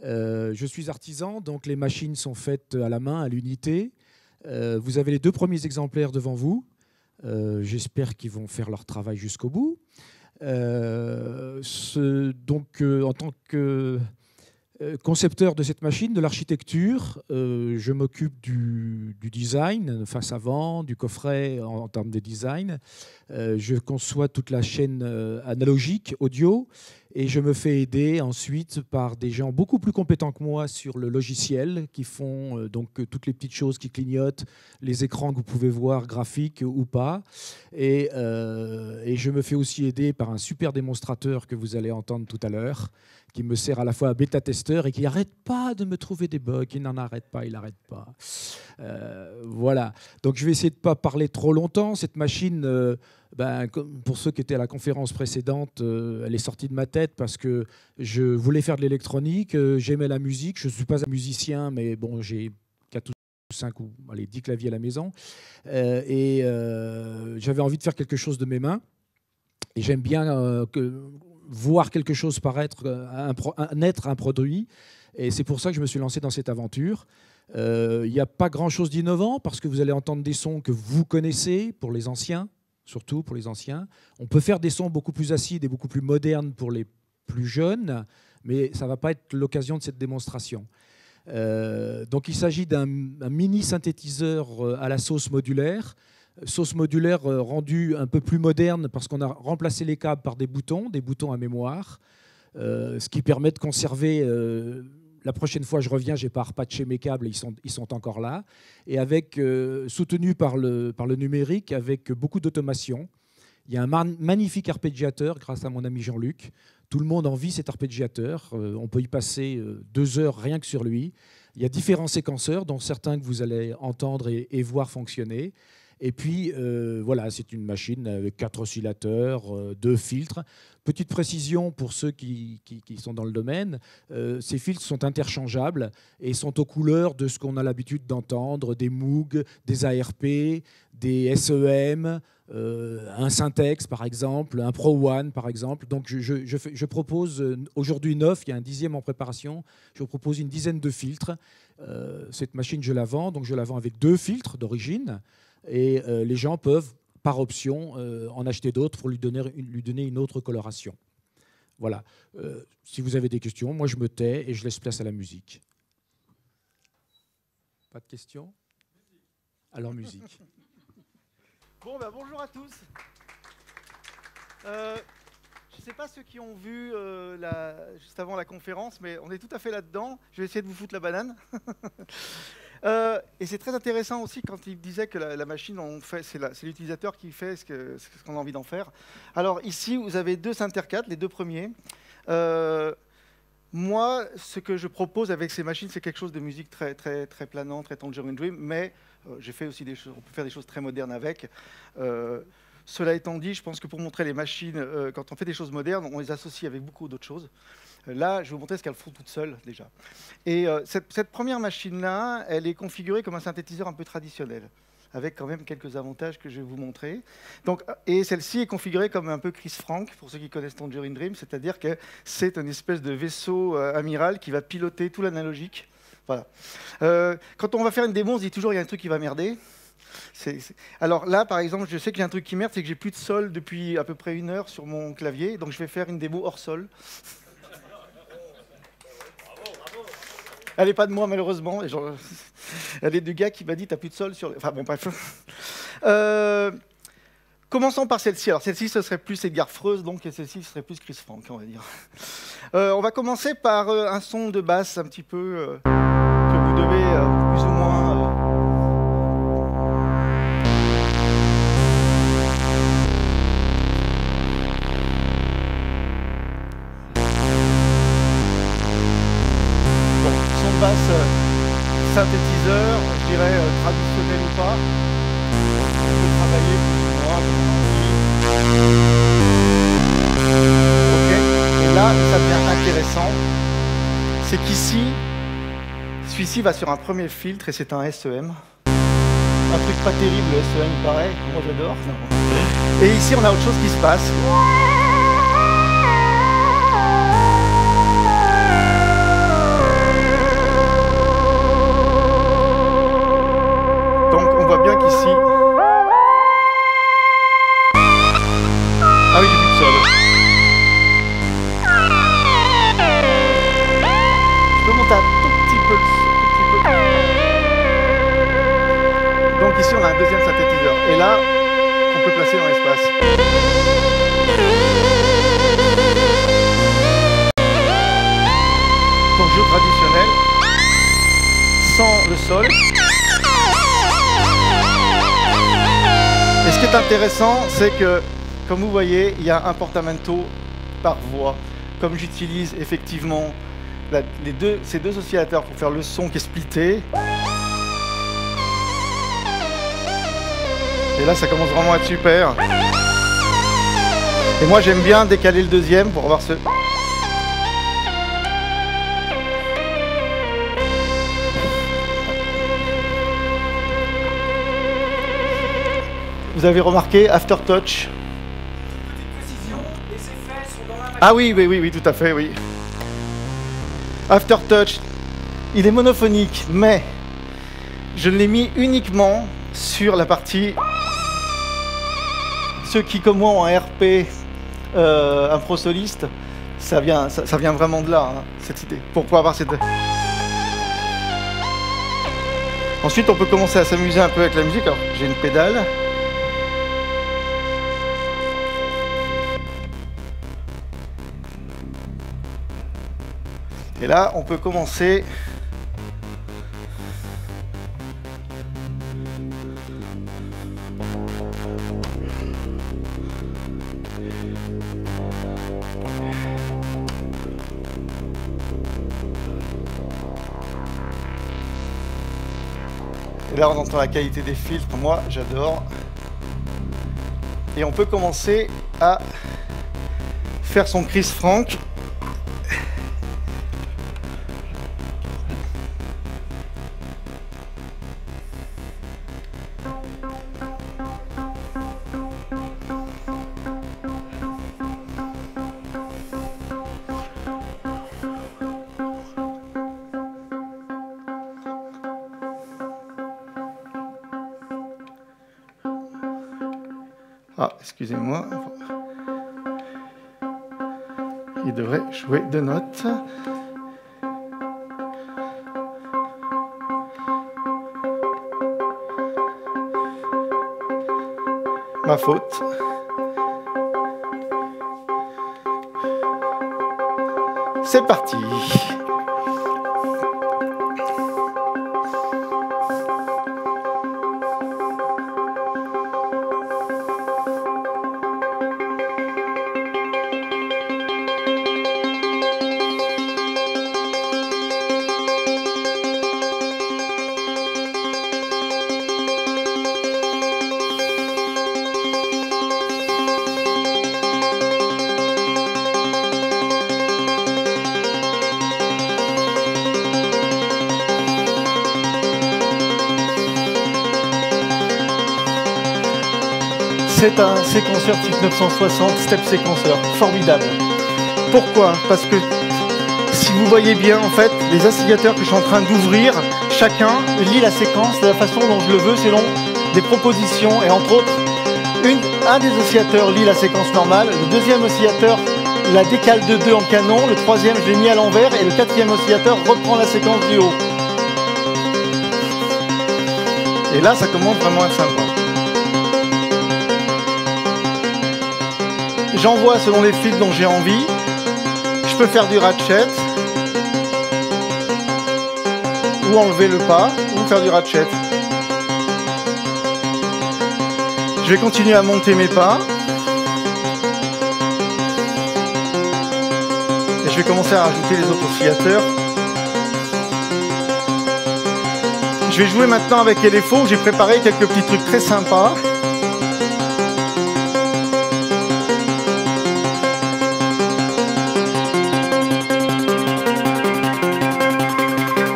Je suis artisan, donc les machines sont faites à la main, à l'unité. Vous avez les 2 premiers exemplaires devant vous. J'espère qu'ils vont faire leur travail jusqu'au bout. En tant que concepteur de cette machine, de l'architecture, je m'occupe du design, face avant, du coffret en termes de design. Je conçois toute la chaîne analogique, audio, et je me fais aider ensuite par des gens beaucoup plus compétents que moi sur le logiciel, qui font toutes les petites choses qui clignotent, les écrans que vous pouvez voir, graphiques ou pas. Et je me fais aussi aider par un super démonstrateur que vous allez entendre tout à l'heure, qui me sert à la fois à bêta-testeur et qui n'arrête pas de me trouver des bugs. Il n'en arrête pas, il n'arrête pas. Voilà. Donc je vais essayer de ne pas parler trop longtemps. Cette machine, pour ceux qui étaient à la conférence précédente, elle est sortie de ma tête parce que je voulais faire de l'électronique, j'aimais la musique. Je ne suis pas un musicien, mais bon, j'ai 4 ou 5 ou 10 claviers à la maison. J'avais envie de faire quelque chose de mes mains. Et j'aime bien voir quelque chose paraître, naître un produit. Et c'est pour ça que je me suis lancé dans cette aventure. Il n'y a pas grand-chose d'innovant parce que vous allez entendre des sons que vous connaissez pour les anciens, surtout pour les anciens. On peut faire des sons beaucoup plus acides et beaucoup plus modernes pour les plus jeunes, mais ça ne va pas être l'occasion de cette démonstration. Donc il s'agit d'un mini synthétiseur à la sauce modulaire. Sauce modulaire rendue un peu plus moderne parce qu'on a remplacé les câbles par des boutons à mémoire, ce qui permet de conserver. La prochaine fois je reviens, je n'ai pas repatché mes câbles, ils sont encore là. Et soutenu par le numérique, avec beaucoup d'automation. Il y a un magnifique arpégiateur grâce à mon ami Jean-Luc. Tout le monde envie cet arpégiateur. On peut y passer 2 heures rien que sur lui. Il y a différents séquenceurs, dont certains que vous allez entendre et voir fonctionner. Et puis, voilà, c'est une machine avec 4 oscillateurs, 2 filtres. Petite précision pour ceux qui sont dans le domaine, ces filtres sont interchangeables et sont aux couleurs de ce qu'on a l'habitude d'entendre, des Moog, des ARP, des SEM, un Syntex par exemple, un Pro One par exemple. Donc je propose aujourd'hui 9, il y a un 10e en préparation, je propose une dizaine de filtres. Cette machine, je la vends avec 2 filtres d'origine. Et les gens peuvent, par option, en acheter d'autres pour lui donner une autre coloration. Voilà. Si vous avez des questions, moi je me tais et je laisse place à la musique. Pas de questions? Alors musique. Bon, bonjour à tous. Je ne sais pas ceux qui ont vu juste avant la conférence, mais on est tout à fait là-dedans. Je vais essayer de vous foutre la banane. Et c'est très intéressant aussi quand il disait que la machine, c'est l'utilisateur qui fait ce qu'on a envie d'en faire. Alors ici, vous avez 2 Synter4, les 2 premiers. Moi, ce que je propose avec ces machines, c'est quelque chose de musique très, très, très planant, très Tangerine Dream, mais j'ai fait aussi des choses, on peut faire des choses très modernes avec. Cela étant dit, je pense que pour montrer les machines, quand on fait des choses modernes, on les associe avec beaucoup d'autres choses. Là, je vais vous montrer ce qu'elles font toutes seules, déjà. Et cette première machine-là, elle est configurée comme un synthétiseur un peu traditionnel, avec quand même quelques avantages que je vais vous montrer. Donc, et celle-ci est configurée comme un peu Chris Frank, pour ceux qui connaissent Tangerine Dream, c'est-à-dire que c'est une espèce de vaisseau amiral qui va piloter tout l'analogique. Voilà. Quand on va faire une démo, on se dit toujours qu'il y a un truc qui va merder. Alors là, par exemple, je sais que j'ai un truc qui merde, c'est que j'ai plus de sol depuis à peu près 1 heure sur mon clavier, donc je vais faire une démo hors sol. Elle n'est pas de moi, malheureusement. Elle est du gars qui m'a dit « t'as plus de sol sur... » Enfin bon, bref. Commençons par celle-ci. Alors celle-ci, ce serait plus Edgar Froese, donc, et celle-ci, ce serait plus Chris Frank, on va dire. On va commencer par un son de basse un petit peu que vous devez plus ou moins... basse synthétiseur, je dirais traditionnel ou pas. On peut travailler plus ou moins, ok. Et là, ça devient intéressant. C'est qu'ici, celui-ci va sur un premier filtre et c'est un SEM. Un truc pas terrible, le SEM, il paraît. Moi, j'adore. Et ici, on a autre chose qui se passe. sol. Et ce qui est intéressant, c'est que, comme vous voyez, il y a un portamento par voix. Comme j'utilise effectivement ces deux oscillateurs pour faire le son qui est splitté. Et là, ça commence vraiment à être super. Et moi, j'aime bien décaler le deuxième pour avoir ce... Vous avez remarqué, Aftertouch. Ah oui, tout à fait, oui. Aftertouch, il est monophonique, mais je l'ai mis uniquement sur la partie... Ceux qui, comme moi, ont un RP, un pro soliste, ça vient vraiment de là, hein, cette idée, pour pouvoir avoir cette... Ensuite, on peut commencer à s'amuser un peu avec la musique. Alors, j'ai une pédale. Et là, on peut commencer... Et là, on entend la qualité des filtres. Moi, j'adore. Et on peut commencer à faire son Chris Frank. Ah, excusez-moi. Il devrait jouer 2 notes. Ma faute. C'est parti. C'est un séquenceur type 960, step séquenceur, formidable. Pourquoi? Parce que si vous voyez bien, en fait, les oscillateurs que je suis en train d'ouvrir, chacun lit la séquence de la façon dont je le veux, selon des propositions. Et entre autres, un des oscillateurs lit la séquence normale, le deuxième oscillateur la décale de 2 en canon, le troisième je l'ai mis à l'envers, et le quatrième oscillateur reprend la séquence du haut. Et là, ça commence vraiment à être sympa. J'envoie selon les fils dont j'ai envie. Je peux faire du ratchet, ou enlever le pas, ou faire du ratchet. Je vais continuer à monter mes pas. Et je vais commencer à rajouter les autres oscillateurs. Je vais jouer maintenant avec LFO. J'ai préparé quelques petits trucs très sympas.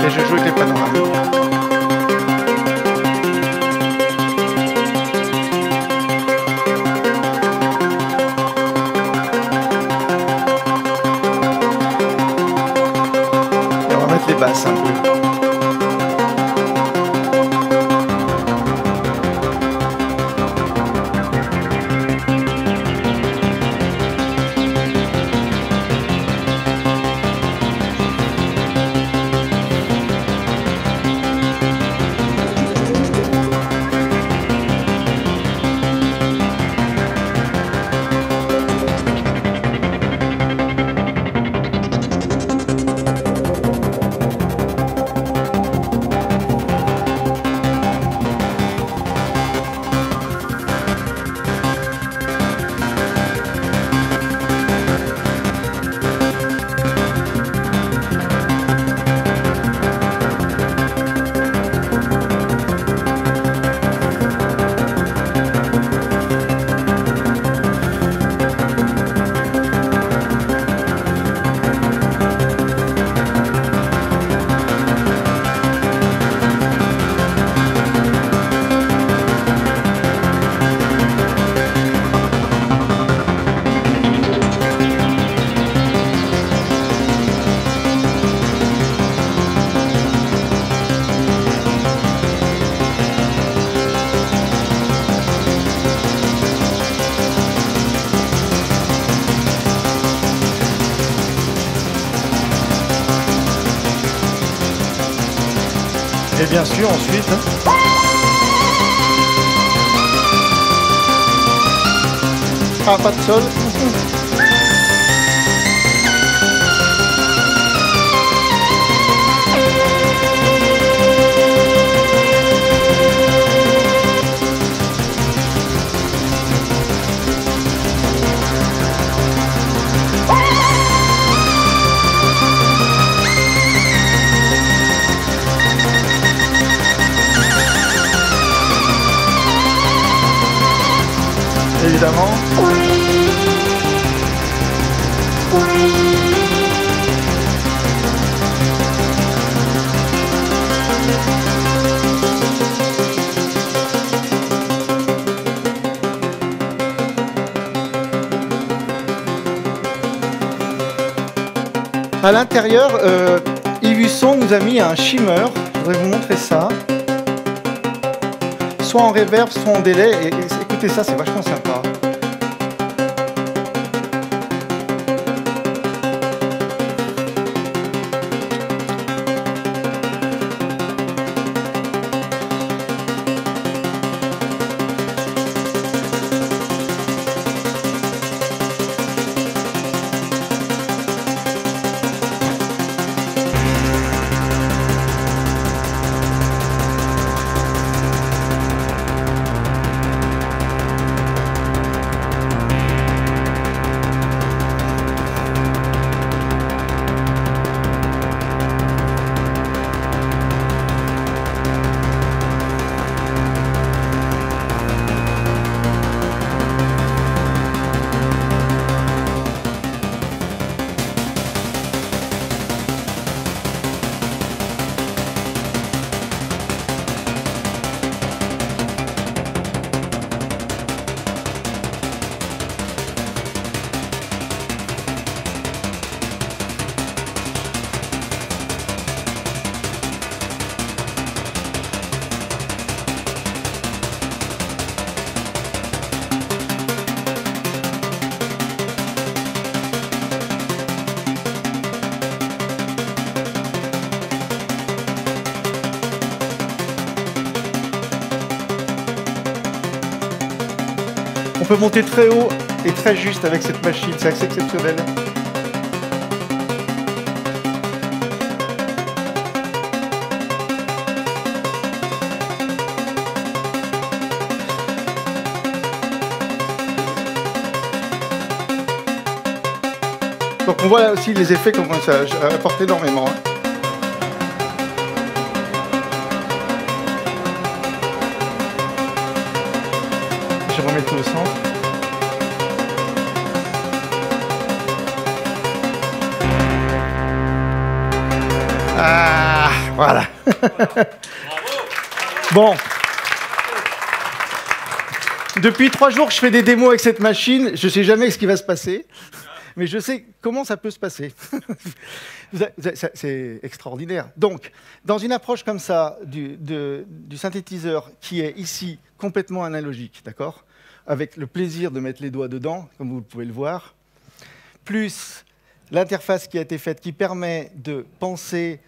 Et je joue avec les panoramiques. Et on va mettre les basses un peu. bien sûr ensuite. Ah, pas de sol. Évidemment. À l'intérieur, Yves Husson nous a mis un shimmer. Je voudrais vous montrer ça. Soit en reverb, soit en délai. Et écoutez ça, c'est vachement sympa. On peut monter très haut et très juste avec cette machine, c'est assez exceptionnel. Donc on voit aussi les effets, comment ça apporte énormément. Je remets tout au centre. Ah, voilà. Bon. Depuis 3 jours que je fais des démos avec cette machine, je ne sais jamais ce qui va se passer, mais je sais comment ça peut se passer. C'est extraordinaire. Donc, dans une approche comme ça du synthétiseur qui est ici complètement analogique, d'accord, avec le plaisir de mettre les doigts dedans, comme vous pouvez le voir, plus l'interface qui a été faite, qui permet de penser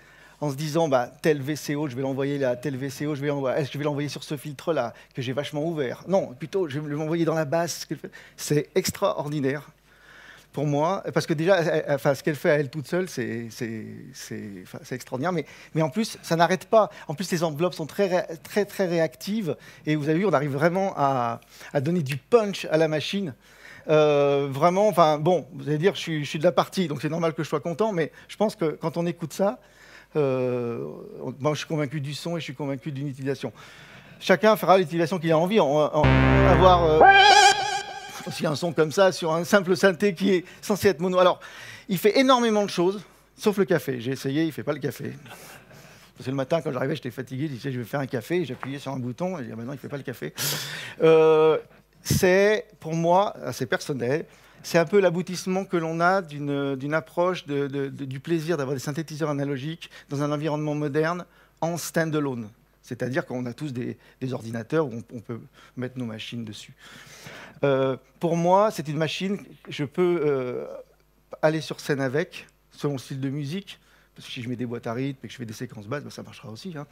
en se disant bah, tel VCO, je vais l'envoyer là, tel VCO, est-ce que je vais l'envoyer sur ce filtre-là, que j'ai vachement ouvert. Non, plutôt, je vais l'envoyer dans la basse. C'est extraordinaire pour moi, parce que déjà, ce qu'elle fait à elle toute seule, c'est extraordinaire. Mais en plus, ça n'arrête pas. En plus, les enveloppes sont très, très, très réactives. Et vous avez vu, on arrive vraiment à donner du punch à la machine. Vraiment, enfin, bon, vous allez dire, je suis de la partie, donc c'est normal que je sois content, mais je pense que quand on écoute ça, moi, je suis convaincu du son et je suis convaincu d'une utilisation. Chacun fera l'utilisation qu'il a envie. Avoir aussi un son comme ça sur un simple synthé qui est censé être mono. Alors, il fait énormément de choses, sauf le café. J'ai essayé, il ne fait pas le café. Parce que le matin, quand j'arrivais, j'étais fatigué, je disais, je vais faire un café, j'appuyais sur un bouton, et je disais, maintenant, il ne fait pas le café. C'est, pour moi, assez personnel, c'est un peu l'aboutissement que l'on a d'une approche du plaisir d'avoir des synthétiseurs analogiques dans un environnement moderne en stand-alone. C'est-à-dire qu'on a tous des ordinateurs où on peut mettre nos machines dessus. Pour moi, c'est une machine, je peux aller sur scène avec, selon le style de musique, Parce que si je mets des boîtes à rythme et que je fais des séquences basses, ben, ça marchera aussi. Hein.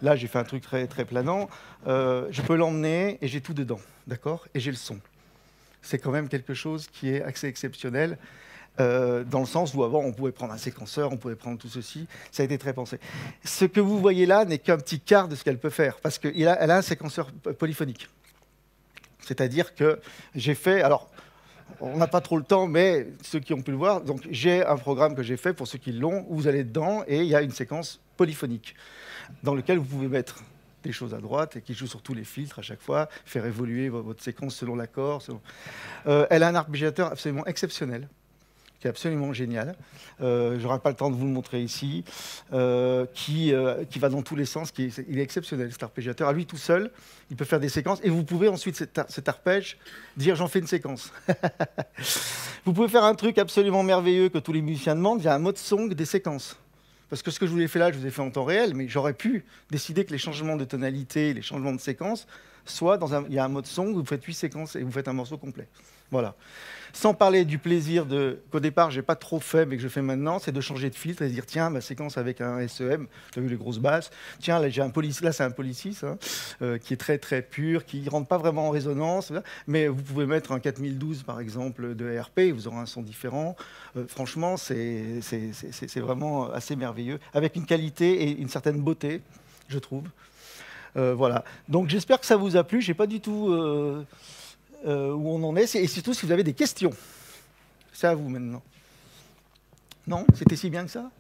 Là, j'ai fait un truc très, très planant. Je peux l'emmener et j'ai tout dedans, d'accord? Et j'ai le son. C'est quand même quelque chose qui est assez exceptionnel. Dans le sens où avant on pouvait prendre un séquenceur, on pouvait prendre tout ceci, ça a été très pensé. Ce que vous voyez là n'est qu'un petit quart de ce qu'elle peut faire, parce qu'elle a un séquenceur polyphonique. C'est-à-dire que j'ai fait, alors on n'a pas trop le temps, mais ceux qui ont pu le voir, donc j'ai un programme que j'ai fait pour ceux qui l'ont, où vous allez dedans et il y a une séquence polyphonique dans laquelle vous pouvez mettre des choses à droite et qui joue sur tous les filtres à chaque fois, faire évoluer votre séquence selon l'accord. Elle a un arpégiateur absolument exceptionnel, qui est absolument génial. Je n'aurai pas le temps de vous le montrer ici, qui va dans tous les sens. Il est exceptionnel, cet arpégiateur. À lui tout seul, il peut faire des séquences. Et vous pouvez ensuite, cet arpège, dire j'en fais une séquence. Vous pouvez faire un truc absolument merveilleux que tous les musiciens demandent. Il y a un mode song des séquences. Parce que ce que je vous ai fait là, je vous ai fait en temps réel, mais j'aurais pu décider que les changements de tonalité, les changements de séquence, soit il y a un mode song où vous faites 8 séquences et vous faites un morceau complet. Voilà. Sans parler du plaisir qu'au départ, je n'ai pas trop fait, mais que je fais maintenant, c'est de changer de filtre et de dire tiens, ma séquence avec un SEM, tu as vu les grosses basses, tiens, là, c'est un Poly 6, hein, qui est très très pur, qui ne rentre pas vraiment en résonance, mais vous pouvez mettre un 4012 par exemple de RP, vous aurez un son différent. Franchement, c'est vraiment assez merveilleux, avec une qualité et une certaine beauté, je trouve. Voilà. Donc j'espère que ça vous a plu. Je n'ai pas du tout où on en est, et surtout si vous avez des questions. C'est à vous maintenant. Non? C'était si bien que ça?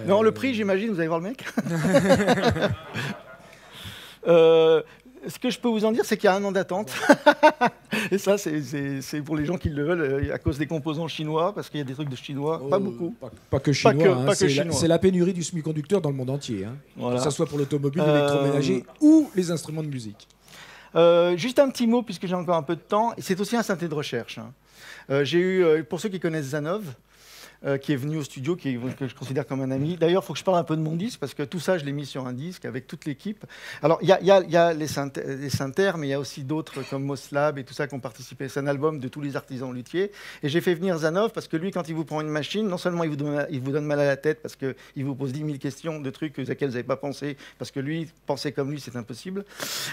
Non, le prix, j'imagine, vous allez voir le mec. Ce que je peux vous en dire, c'est qu'il y a 1 an d'attente. Et ça, c'est pour les gens qui le veulent, à cause des composants chinois, parce qu'il y a des trucs de chinois, pas beaucoup. Pas que chinois, chinois. C'est la pénurie du semi-conducteur dans le monde entier. Hein. Voilà. Que ce soit pour l'automobile, l'électroménager ou les instruments de musique. Juste un petit mot, puisque j'ai encore un peu de temps. C'est aussi un synthé de recherche. Hein. J'ai eu, pour ceux qui connaissent Zanov, qui est venu au studio, que je considère comme un ami. D'ailleurs, il faut que je parle un peu de mon disque, parce que tout ça, je l'ai mis sur un disque avec toute l'équipe. Alors, il y a les synthères, mais il y a aussi d'autres comme Moslab et tout ça qui ont participé. C'est un album de tous les artisans luthiers. Et j'ai fait venir Zanov, parce que lui, quand il vous prend une machine, non seulement il vous donne mal à la tête, parce qu'il vous pose 10 000 questions de trucs auxquels vous n'avez pas pensé, parce que lui, penser comme lui, c'est impossible.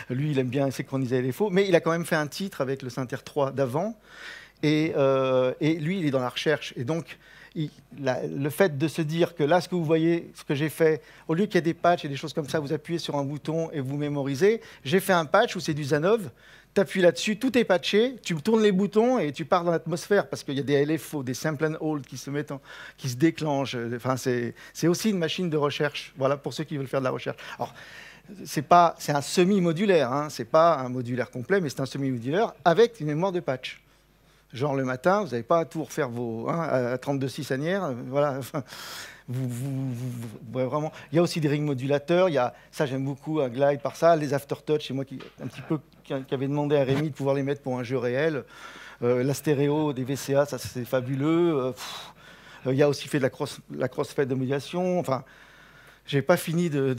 Lui, il aime bien synchroniser les faux. Mais il a quand même fait un titre avec le Synthé 3 d'avant. Et lui, il est dans la recherche. Et donc, le fait de se dire que là, ce que vous voyez, ce que j'ai fait, au lieu qu'il y ait des patchs et des choses comme ça, vous appuyez sur un bouton et vous mémorisez, j'ai fait un patch où c'est du Zanov, tu appuies là-dessus, tout est patché, tu tournes les boutons et tu pars dans l'atmosphère, parce qu'il y a des LFO, des sample and hold qui se déclenchent. Enfin, c'est aussi une machine de recherche, voilà, pour ceux qui veulent faire de la recherche. Alors, c'est un semi-modulaire, hein, c'est pas un modulaire complet, mais c'est un semi-modulaire avec une mémoire de patch. Genre le matin, vous n'avez pas à tout refaire à 32.6 annières. Voilà. Vraiment. Il y a aussi des rings modulateurs. Ça, j'aime beaucoup, un glide par ça. Les aftertouch, c'est moi qui avait demandé à Rémi de pouvoir les mettre pour un jeu réel. La stéréo des VCA, ça c'est fabuleux. Il y a aussi fait de la crossfade de modulation. Enfin, j'ai pas fini de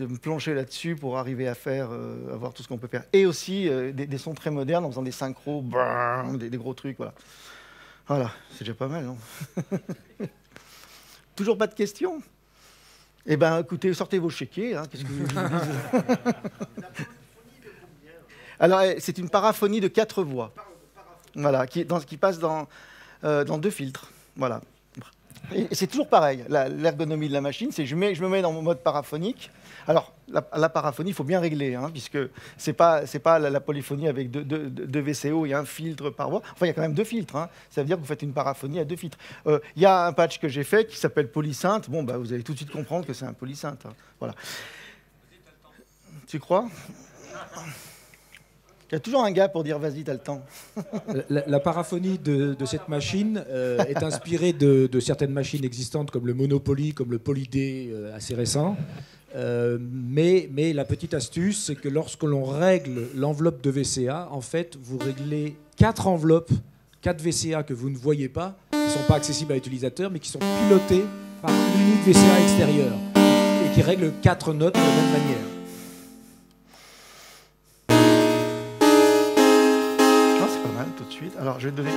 me plonger là-dessus pour arriver à voir tout ce qu'on peut faire. Et aussi des sons très modernes en faisant des synchros, des gros trucs, voilà. Voilà, c'est déjà pas mal, non? Toujours pas de questions? Eh bien, écoutez, sortez vos chéquiers, hein, qu'est-ce que vous voulez dire? Alors, c'est une paraphonie de 4 voix. Voilà, qui passe dans 2 filtres. Voilà. Et c'est toujours pareil, l'ergonomie de la machine, c'est je me mets dans mon mode paraphonique. Alors, la paraphonie, il faut bien régler, hein, puisque c'est pas la polyphonie avec deux VCO et un filtre par voix. Enfin, il y a quand même 2 filtres. Hein. Ça veut dire que vous faites une paraphonie à 2 filtres. Il y a un patch que j'ai fait qui s'appelle Polysynth. Bon, bah, vous allez tout de suite comprendre que c'est un polysynth. Hein. Voilà. Tu crois ? Il y a toujours un gars pour dire vas-y, t'as le temps. La paraphonie de cette machine est inspirée de certaines machines existantes comme le Monopoly, comme le Poly-D assez récent. Mais la petite astuce, c'est que lorsque l'on règle l'enveloppe de VCA, en fait, vous réglez 4 enveloppes, 4 VCA que vous ne voyez pas, qui ne sont pas accessibles à l'utilisateur, mais qui sont pilotées par une unique VCA extérieure et qui règlent 4 notes de la même manière. Tout de suite. Alors, je vais te donner.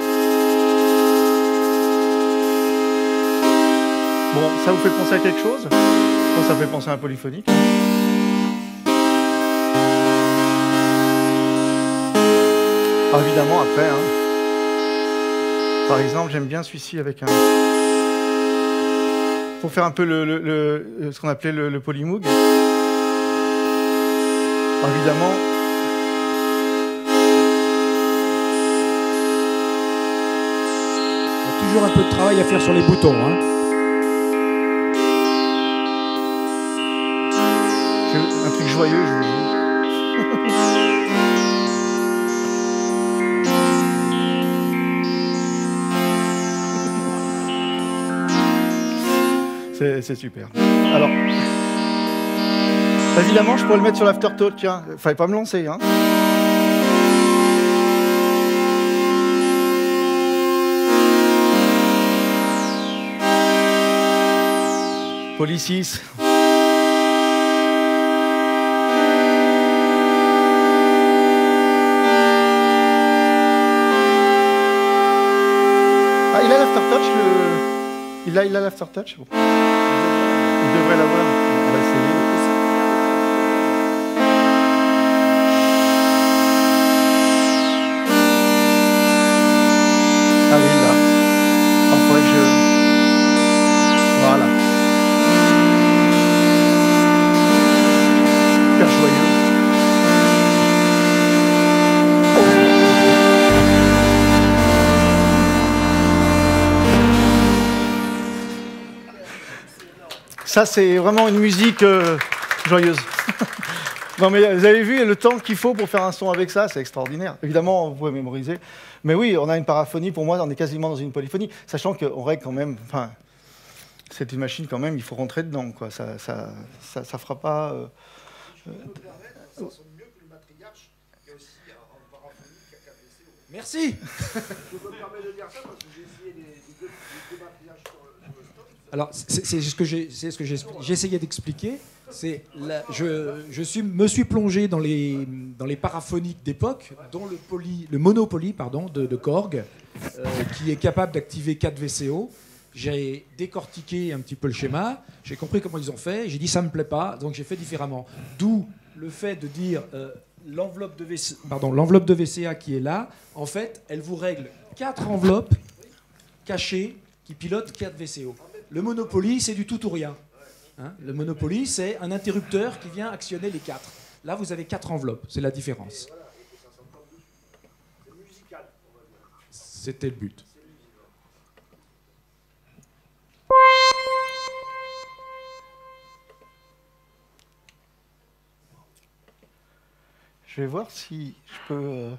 Bon, ça vous fait penser à quelque chose? Moi, ça me fait penser à un polyphonique. Alors évidemment, après, hein, par exemple, j'aime bien celui-ci avec un... Pour faire un peu ce qu'on appelait le polymoog. Alors évidemment... Il y a toujours un peu de travail à faire sur les boutons. Hein. Un truc joyeux, je vous dis. C'est super. Alors, évidemment, je pourrais le mettre sur l'aftertalk. Tiens, fallait pas me lancer. Hein. Policis. Ah, il a l'aftertouch, il a l'aftertouch. Bon. Il devrait l'avoir. On va essayer. Ah oui, là. Il faudrait que je... Voilà. Super joyeux. Ça, c'est vraiment une musique joyeuse. Non, mais vous avez vu le temps qu'il faut pour faire un son avec ça, c'est extraordinaire. Évidemment, vous pouvez mémoriser. Mais oui, on a une paraphonie. Pour moi, on est quasiment dans une polyphonie, sachant qu'on règle quand même... Enfin, c'est une machine quand même, il faut rentrer dedans, quoi. Ça fera pas... Merci. Alors, c'est ce que j'ai essayé d'expliquer. Je me suis plongé dans les paraphoniques d'époque, dont le monopoly de Korg, qui est capable d'activer 4 VCO. J'ai décortiqué un petit peu le schéma, j'ai compris comment ils ont fait, j'ai dit ça me plaît pas, donc j'ai fait différemment. D'où le fait de dire l'enveloppe de VCA qui est là, en fait, elle vous règle 4 enveloppes cachées qui pilotent 4 VCO. Le Monopoly, c'est du tout ou rien. Hein, le Monopoly, c'est un interrupteur qui vient actionner les 4. Là, vous avez 4 enveloppes, c'est la différence. C'était le but. Je vais voir si je peux...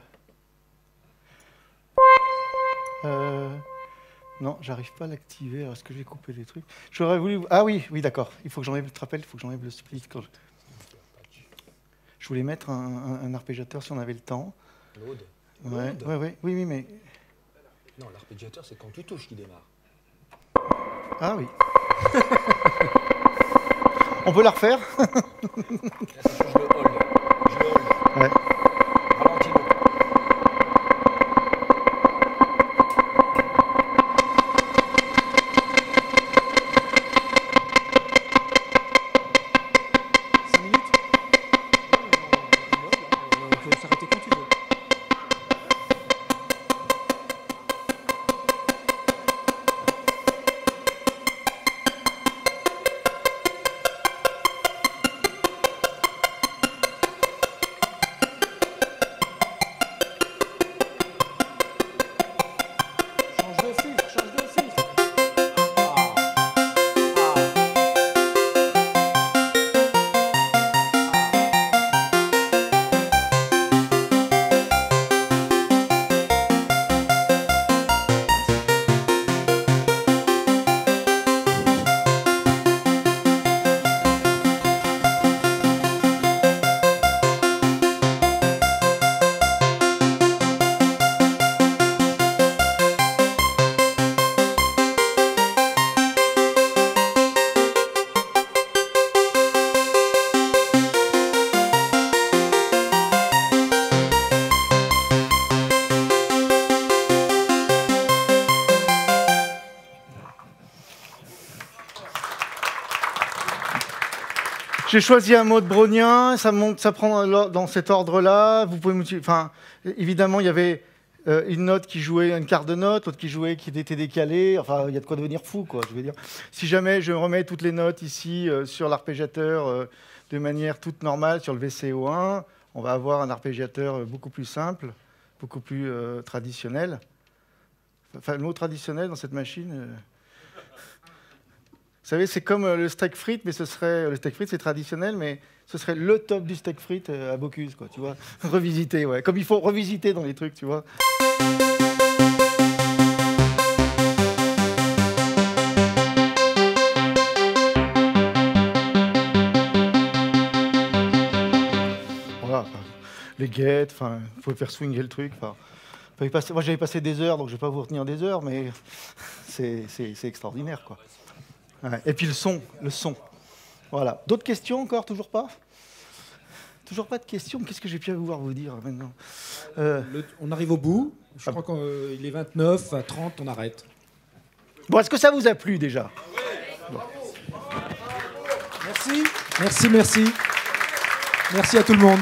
Non, j'arrive pas à l'activer. Est-ce que j'ai coupé les trucs? J'aurais voulu... Ah oui, d'accord. Il faut que j'enlève, tu te rappelles, il faut que j'enlève le split. Je voulais mettre un arpégiateur si on avait le temps. L'aude. Oui, mais... Non, l'arpégiateur, c'est quand tu touches qu'il démarre. Ah oui. On peut la refaire? Là, ça change le hold. Je le hold. Ouais. Ralentis-le. On peut s'arrêter quand tu veux. J'ai choisi un mode brownien, ça monte, ça prend dans cet ordre-là. Vous pouvez enfin, évidemment, il y avait une note qui jouait une quart de note, l'autre qui jouait qui était décalée. Enfin, il y a de quoi devenir fou, quoi. Je veux dire, si jamais je remets toutes les notes ici sur l'arpégiateur de manière toute normale sur le VCO1, on va avoir un arpégiateur beaucoup plus simple, beaucoup plus traditionnel. Enfin, le mot traditionnel dans cette machine. Vous savez, c'est comme le steak frites, mais ce serait le steak frites, c'est traditionnel, mais ce serait le top du steak frites à Bocuse, quoi, tu vois. Revisiter, ouais. Comme il faut revisiter dans les trucs, tu vois. Voilà. Les guettes, enfin, il faut faire swinger le truc. Enfin, moi, j'avais passé des heures, donc je ne vais pas vous retenir des heures, mais c'est extraordinaire, quoi. Ouais. Et puis le son. Voilà. D'autres questions encore? Toujours pas? Toujours pas de questions? Qu'est-ce que j'ai pu pouvoir vous dire maintenant? On arrive au bout. Je crois qu'il est 29, à 30, on arrête. Bon, est-ce que ça vous a plu déjà? Bon. Merci. Merci à tout le monde.